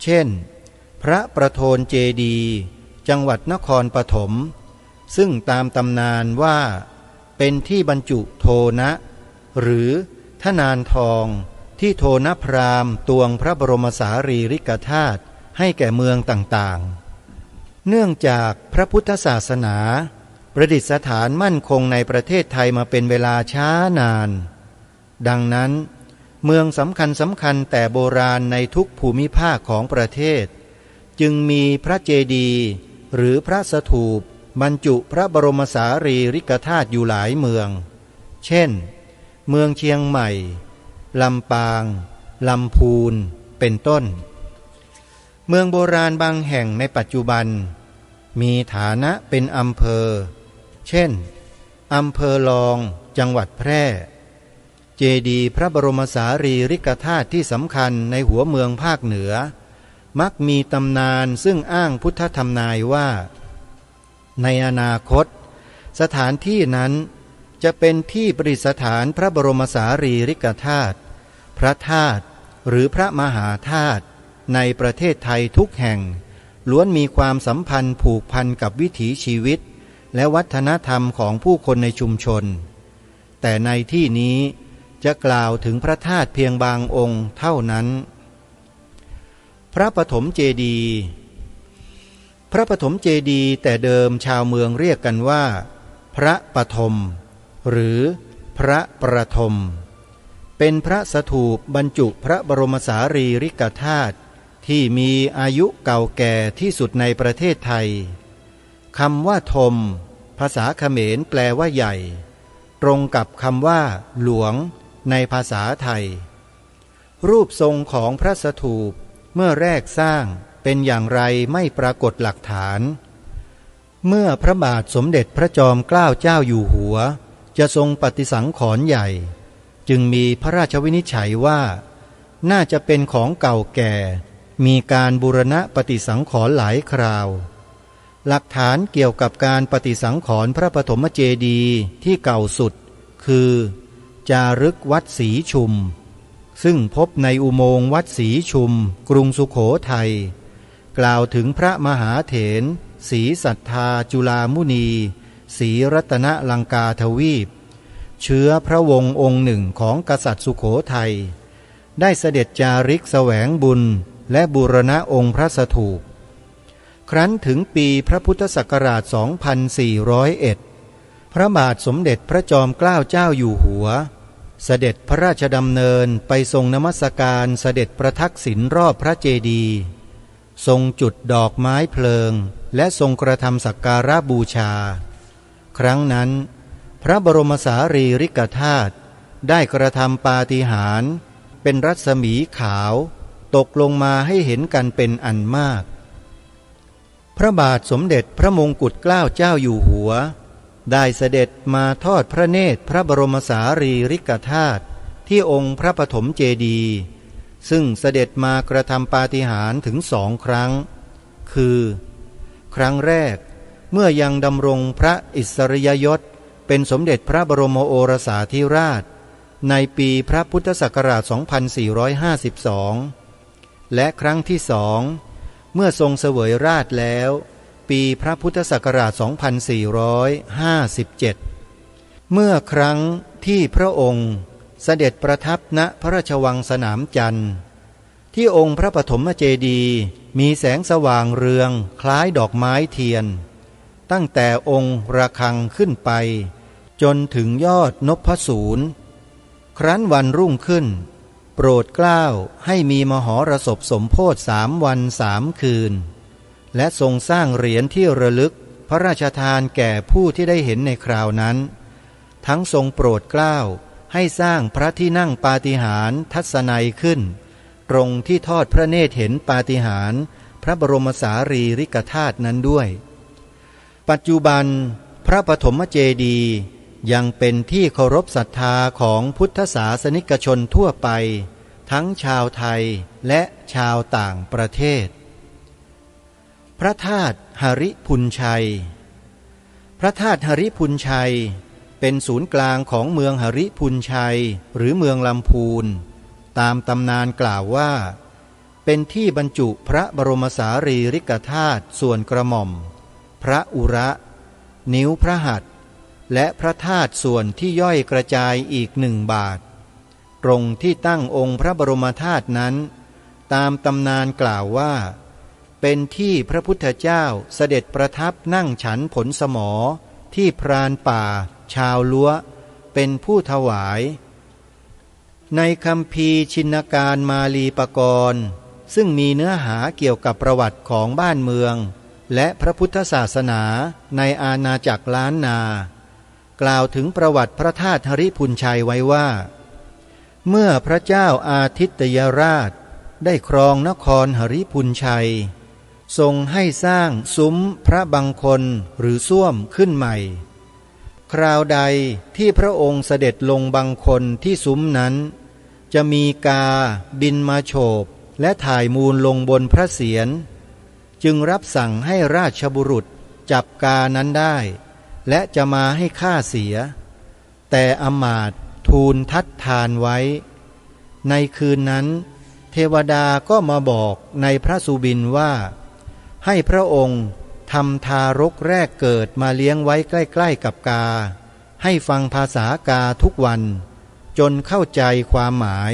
เช่นพระประโทนเจดีย์จังหวัดนครปฐมซึ่งตามตำนานว่าเป็นที่บรรจุโทนะหรือทนานทองที่โทนพราหมณ์ตวงพระบรมสารีริกธาตุให้แก่เมืองต่างๆเนื่องจากพระพุทธศาสนาประดิษฐานมั่นคงในประเทศไทยมาเป็นเวลาช้านานดังนั้นเมืองสำคัญแต่โบราณในทุกภูมิภาคของประเทศจึงมีพระเจดีย์หรือพระสถูปบรรจุพระบรมสารีริกธาตุอยู่หลายเมืองเช่นเมืองเชียงใหม่ลำปางลำพูนเป็นต้นเมืองโบราณบางแห่งในปัจจุบันมีฐานะเป็นอำเภอเช่นอำเภอรองจังหวัดแพร่เจดีย์พระบรมสารีริกธาตุที่สำคัญในหัวเมืองภาคเหนือมักมีตำนานซึ่งอ้างพุทธธรรมนายว่าในอนาคตสถานที่นั้นจะเป็นที่ประดิษฐานพระบรมสารีริกธาตุพระธาตุหรือพระมหาธาตุในประเทศไทยทุกแห่ง ล้วนมีความสัมพันธ์ผูกพันกับวิถีชีวิตและวัฒนธรรมของผู้คนในชุมชนแต่ในที่นี้จะกล่าวถึงพระธาตุเพียงบางองค์เท่านั้นพระปฐมเจดีย์พระปฐมเจดีย์แต่เดิมชาวเมืองเรียกกันว่าพระปฐมหรือพระประทมเป็นพระสถูปบรรจุพระบรมสารีริกธาตุที่มีอายุเก่าแก่ที่สุดในประเทศไทยคำว่าทมภาษาเขมรแปลว่าใหญ่ตรงกับคำว่าหลวงในภาษาไทยรูปทรงของพระสถูปเมื่อแรกสร้างเป็นอย่างไรไม่ปรากฏหลักฐานเมื่อพระบาทสมเด็จพระจอมเกล้าเจ้าอยู่หัวจะทรงปฏิสังขรณ์ใหญ่จึงมีพระราชวินิจฉัยว่าน่าจะเป็นของเก่าแก่มีการบูรณะปฏิสังขรณ์หลายคราวหลักฐานเกี่ยวกับการปฏิสังขรณ์พระปฐมเจดีย์ที่เก่าสุดคือจารึกวัดศรีชุมซึ่งพบในอุโมงค์วัดศรีชุมกรุงสุโขทัยกล่าวถึงพระมหาเถรศรีสัทธาจุฬามุนีศรีรัตนลังกาทวีปเชื้อพระวงศ์องค์หนึ่งของกษัตริย์สุโขทัยได้เสด็จจาริกแสวงบุญและบูรณะองค์พระสถูปครั้นถึงปีพระพุทธศักราช 2401 พระบาทสมเด็จพระจอมเกล้าเจ้าอยู่หัวเสด็จพระราชดำเนินไปทรงนมัสการเสด็จประทักษิณรอบพระเจดีย์ทรงจุดดอกไม้เพลิงและทรงกระทำสักการะบูชาครั้งนั้นพระบรมสารีริกธาตุได้กระทำปาฏิหาริย์เป็นรัศมีขาวตกลงมาให้เห็นกันเป็นอันมากพระบาทสมเด็จพระมงกุฎเกล้าเจ้าอยู่หัวได้เสด็จมาทอดพระเนตรพระบรมสารีริกธาตุที่องค์พระปฐมเจดีย์ซึ่งเสด็จมากระทำปาฏิหาริย์ถึง2 ครั้งคือครั้งแรกเมื่อยังดำรงพระอิสริยยศเป็นสมเด็จพระบรมโอรสาธิราชในปีพระพุทธศักราช 2452 และครั้งที่2เมื่อทรงเสวยราชแล้วปีพระพุทธศักราช 2457 เมื่อครั้งที่พระองค์เสด็จประทับณพระราชวังสนามจันทร์ที่องค์พระปฐมเจดีย์มีแสงสว่างเรืองคล้ายดอกไม้เทียนตั้งแต่องค์ระฆังขึ้นไปจนถึงยอดนพสูรครั้นวันรุ่งขึ้นโปรดเกล้าให้มีมหรสพสมโภช3 วัน 3 คืนและทรงสร้างเหรียญที่ระลึกพระราชทานแก่ผู้ที่ได้เห็นในคราวนั้นทั้งทรงโปรดเกล้าให้สร้างพระที่นั่งปาฏิหาริย์ทัศนัยขึ้นตรงที่ทอดพระเนตรเห็นปาฏิหาริย์พระบรมสารีริกธาตุนั้นด้วยปัจจุบันพระปฐมเจดีย์ยังเป็นที่เคารพศรัทธาของพุทธศาสนิกชนทั่วไปทั้งชาวไทยและชาวต่างประเทศพระธาตุหริพุนชัยพระธาตุหริพุนชัยเป็นศูนย์กลางของเมืองหริพุนชัยหรือเมืองลำพูนตามตำนานกล่าวว่าเป็นที่บรรจุพระบรมสารีริกธาตุส่วนกระหม่อมพระอุระนิ้วพระหัตถ์และพระธาตุส่วนที่ย่อยกระจายอีก1 บาทตรงที่ตั้งองค์พระบรมธาตุนั้นตามตำนานกล่าวว่าเป็นที่พระพุทธเจ้าเสด็จประทับนั่งฉันผลสมอที่พรานป่าชาวลัวเป็นผู้ถวายในคัมภีร์ชินการมาลีปกรณ์ซึ่งมีเนื้อหาเกี่ยวกับประวัติของบ้านเมืองและพระพุทธศาสนาในอาณาจักรล้านนากล่าวถึงประวัติพระธาตุหริพุนชัยไว้ว่าเมื่อพระเจ้าอาทิตยราชได้ครองนครหริพุนชัยทรงให้สร้างซุ้มพระบังคลหรือส้วมขึ้นใหม่คราวใดที่พระองค์เสด็จลงบังคลที่ซุ้มนั้นจะมีกาบินมาโฉบและถ่ายมูลลงบนพระเศียรจึงรับสั่งให้ราชบุรุษจับกานั้นได้และจะมาให้ฆ่าเสียแต่อมาตย์ทูลทัดทานไว้ในคืนนั้นเทวดาก็มาบอกในพระสุบินว่า ให้พระองค์ทำทารกแรกเกิดมาเลี้ยงไว้ใกล้ๆกับกาให้ฟังภาษากาทุกวันจนเข้าใจความหมาย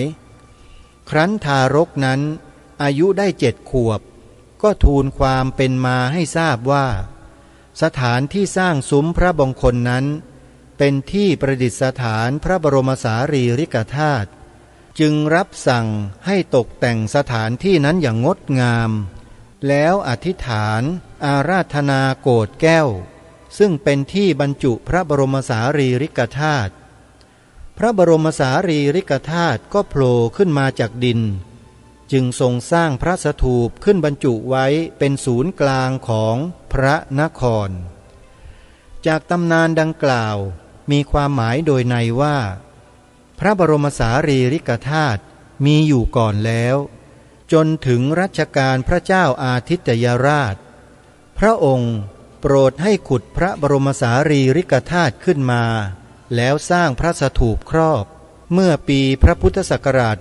ครั้นทารกนั้นอายุได้7 ขวบก็ทูลความเป็นมาให้ทราบว่าสถานที่สร้างซุ้มพระบงคลนั้นเป็นที่ประดิษฐานพระบรมสารีริกธาตุจึงรับสั่งให้ตกแต่งสถานที่นั้นอย่างงดงามแล้วอธิษฐานอาราธนาโกฏแก้วซึ่งเป็นที่บรรจุพระบรมสารีริกธาตุพระบรมสารีริกธาตุก็โผล่ขึ้นมาจากดินจึงทรงสร้างพระสถูปขึ้นบรรจุไว้เป็นศูนย์กลางของพระนครจากตำนานดังกล่าวมีความหมายโดยในว่าพระบรมสารีริกธาตุมีอยู่ก่อนแล้วจนถึงรัชกาลพระเจ้าอาทิตยราชพระองค์โปรดให้ขุดพระบรมสารีริกธาตุขึ้นมาแล้วสร้างพระสถูปครอบเมื่อปีพระพุทธศักราช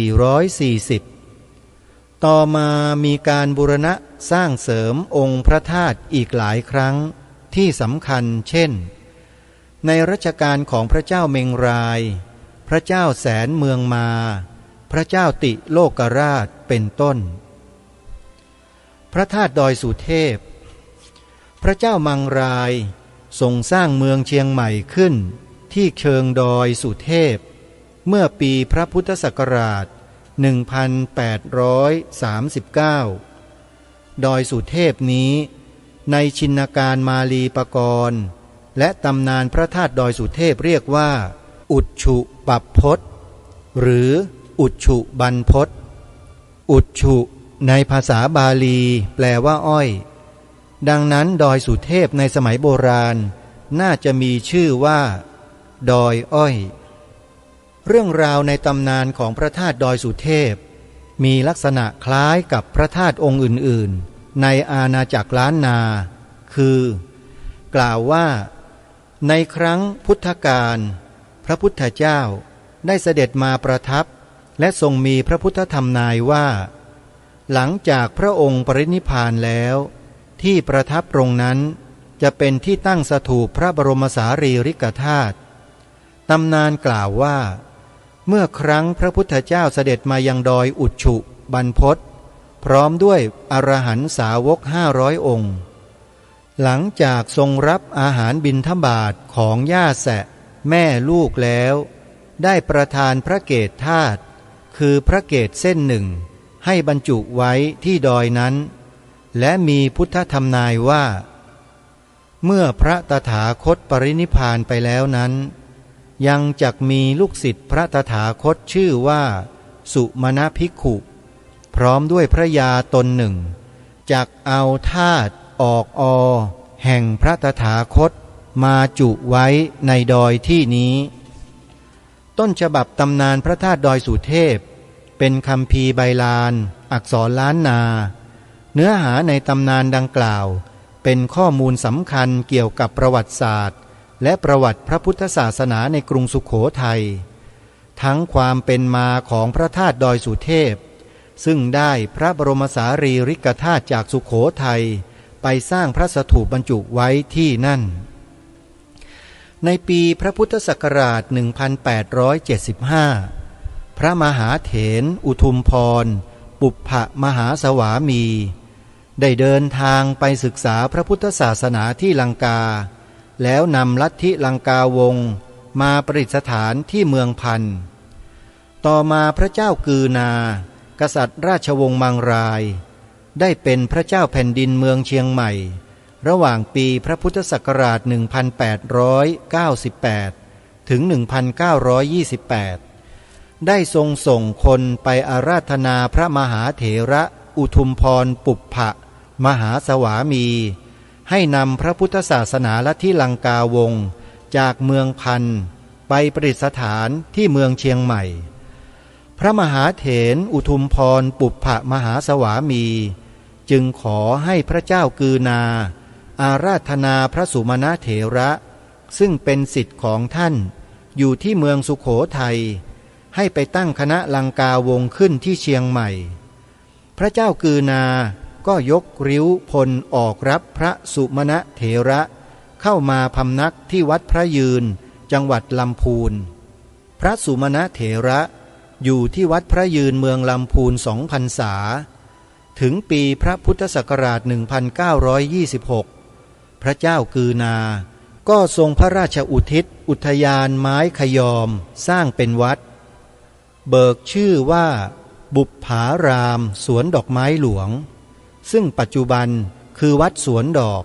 1440 ต่อมามีการบูรณะสร้างเสริมองค์พระธาตุอีกหลายครั้งที่สำคัญเช่นในรัชกาลของพระเจ้าเมงรายพระเจ้าแสนเมืองมาพระเจ้าติโลกราชเป็นต้นพระธาตุดอยสุเทพพระเจ้ามังรายทรงสร้างเมืองเชียงใหม่ขึ้นที่เชิงดอยสุเทพเมื่อปีพระพุทธศักราช 1839 ดอยสุเทพนี้ในชินการมาลีปกรณ์และตำนานพระธาตุดอยสุเทพเรียกว่าอุจฉุปัปพสหรืออุจฉุบรรพตอุจฉุในภาษาบาลีแปลว่าอ้อยดังนั้นดอยสุเทพในสมัยโบราณน่าจะมีชื่อว่าดอยอ้อยเรื่องราวในตำนานของพระธาตุดอยสุเทพมีลักษณะคล้ายกับพระธาตุองค์อื่นๆในอาณาจักรล้านนาคือกล่าวว่าในครั้งพุทธกาลพระพุทธเจ้าได้เสด็จมาประทับและทรงมีพระพุทธธรรมนายว่าหลังจากพระองค์ปรินิพพานแล้วที่ประทับตรงนั้นจะเป็นที่ตั้งสถูปพระบรมสารีริกธาตุตำนานกล่าวว่าเมื่อครั้งพระพุทธเจ้าเสด็จมายังดอยอุจฉุบรรพตพร้อมด้วยอรหันตสาวก500 องค์หลังจากทรงรับอาหารบิณฑบาตของย่าแสะแม่ลูกแล้วได้ประทานพระเกศธาตุคือพระเกศเส้นหนึ่งให้บรรจุไว้ที่ดอยนั้นและมีพุทธธรรมนายว่าเมื่อพระตถาคตปรินิพพานไปแล้วนั้นยังจักมีลูกศิษย์พระตถาคตชื่อว่าสุมาณภิกขุพร้อมด้วยพระยาตนหนึ่งจักเอาธาตุออกแห่งพระตถาคตมาจุไว้ในดอยที่นี้ต้นฉบับตำนานพระธาตุดอยสุเทพเป็นคัมภีร์ใบลานอักษรล้านนาเนื้อหาในตำนานดังกล่าวเป็นข้อมูลสำคัญเกี่ยวกับประวัติศาสตร์และประวัติพระพุทธศาสนาในกรุงสุโขทัยทั้งความเป็นมาของพระธาตุดอยสุเทพซึ่งได้พระบรมสารีริกธาตุจากสุโขทัยไปสร้างพระสถูปบรรจุไว้ที่นั่นในปีพระพุทธศักราช 1875 พระมหาเถรอุทุมพรปุพพมหาสวามีได้เดินทางไปศึกษาพระพุทธศาสนาที่ลังกาแล้วนำลัทธิลังกาวงศ์มาประดิษฐานที่เมืองพันธ์ต่อมาพระเจ้ากือนากษัตริย์ราชวงศ์มังรายได้เป็นพระเจ้าแผ่นดินเมืองเชียงใหม่ระหว่างปีพระพุทธศักราช 1898 ถึง 1928 ได้ทรงส่งคนไปอาราธนาพระมหาเถระอุทุมพรปุพพมหาสวามีให้นำพระพุทธศาสนาลัทธิลังกาวงศ์จากเมืองพันธ์ไปประดิษฐานที่เมืองเชียงใหม่พระมหาเถรอุทุมพรปุพพมหาสวามีจึงขอให้พระเจ้ากือนาอาราธนาพระสุมาณเถระซึ่งเป็นศิษย์ของท่านอยู่ที่เมืองสุโขทัยให้ไปตั้งคณะลังกาวงศ์ขึ้นที่เชียงใหม่พระเจ้ากือนา ก็ยกริ้วพลออกรับพระสุมณเถระเข้ามาพำนักที่วัดพระยืนจังหวัดลำพูนพระสุมณเถระอยู่ที่วัดพระยืนเมืองลำพูน2 พรรษาถึงปีพระพุทธศักราช 1926 พระเจ้ากือนาก็ทรงพระราชอุทิศอุทยานไม้ขยอมสร้างเป็นวัดเบิกชื่อว่าบุปผารามสวนดอกไม้หลวงซึ่งปัจจุบันคือวัดสวนดอก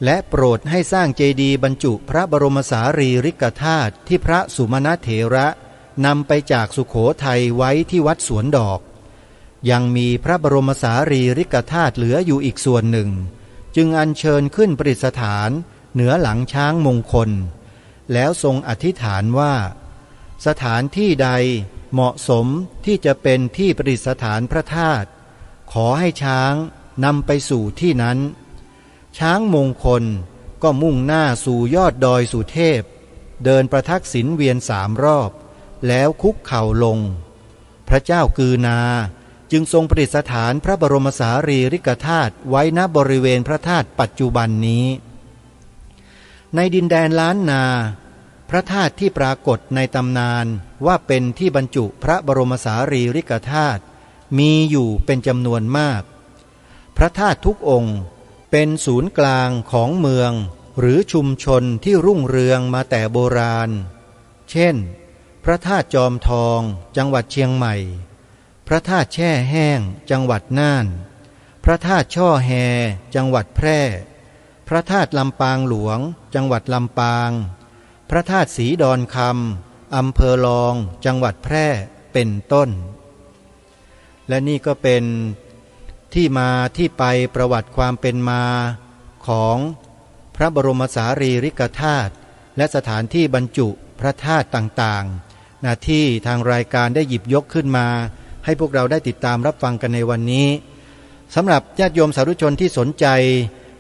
และโปรดให้สร้างเจดีย์บรรจุพระบรมสารีริกธาตุที่พระสุมณเถระนำไปจากสุโขทัยไว้ที่วัดสวนดอกยังมีพระบรมสารีริกธาตุเหลืออยู่อีกส่วนหนึ่งจึงอัญเชิญขึ้นประดิษฐานเหนือหลังช้างมงคลแล้วทรงอธิษฐานว่าสถานที่ใดเหมาะสมที่จะเป็นที่ประดิษฐานพระธาตุขอให้ช้างนำไปสู่ที่นั้นช้างมงคลก็มุ่งหน้าสู่ยอดดอยสุเทพเดินประทักษิณเวียน3 รอบแล้วคุกเข่าลงพระเจ้ากือนาจึงทรงประดิษฐานพระบรมสารีริกธาตุไว้ณบริเวณพระธาตุปัจจุบันนี้ในดินแดนล้านนาพระธาตุที่ปรากฏในตำนานว่าเป็นที่บรรจุพระบรมสารีริกธาตุมีอยู่เป็นจำนวนมากพระธาตุทุกองค์เป็นศูนย์กลางของเมืองหรือชุมชนที่รุ่งเรืองมาแต่โบราณเช่นพระธาตุจอมทองจังหวัดเชียงใหม่พระธาตุแช่แห้งจังหวัดน่านพระธาตุช่อแฮจังหวัดแพร่พระธาตุลำปางหลวงจังหวัดลำปางพระธาตุศรีดอนคำอำเภอลองจังหวัดแพร่เป็นต้นและนี่ก็เป็นที่มาที่ไปประวัติความเป็นมาของพระบรมสารีริกธาตุและสถานที่บรรจุพระธาตุต่างๆที่ทางรายการได้หยิบยกขึ้นมาให้พวกเราได้ติดตามรับฟังกันในวันนี้สำหรับญาติโยมสาธุชนที่สนใจ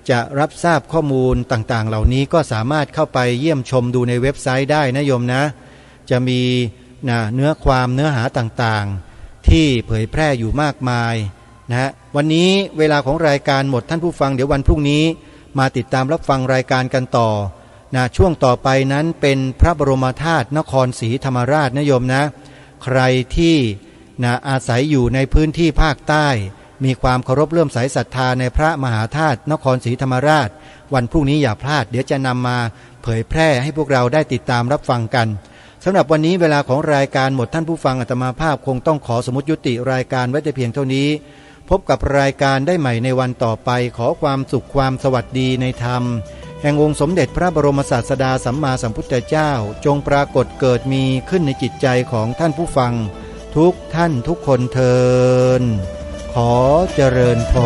จะรับทราบข้อมูลต่างๆเหล่านี้ก็สามารถเข้าไปเยี่ยมชมดูในเว็บไซต์ได้นะโยมนะจะมีเนื้อความเนื้อหาต่างๆที่เผยแพร่อยู่มากมายนะวันนี้เวลาของรายการหมดท่านผู้ฟังเดี๋ยววันพรุ่งนี้มาติดตามรับฟังรายการกันต่อช่วงต่อไปนั้นเป็นพระบรมธาตุนครศรีธรรมราชนะโยมนะใครที่อาศัยอยู่ในพื้นที่ภาคใต้มีความเคารพเลื่อมใสศรัทธาในพระมหาธาตุนครศรีธรรมราชวันพรุ่งนี้อย่าพลาดเดี๋ยวจะนำมาเผยแพร่ให้พวกเราได้ติดตามรับฟังกันสำหรับวันนี้เวลาของรายการหมดท่านผู้ฟังอาตมาภาพคงต้องขอสมมุติยุติรายการไว้แต่เพียงเท่านี้พบกับรายการได้ใหม่ในวันต่อไปขอความสุขความสวัสดีในธรรมแห่งองค์สมเด็จพระบรมศาสดาสัมมาสัมพุทธเจ้าจงปรากฏเกิดมีขึ้นในจิตใจของท่านผู้ฟังทุกท่านทุกคนเทอญขอเจริญพร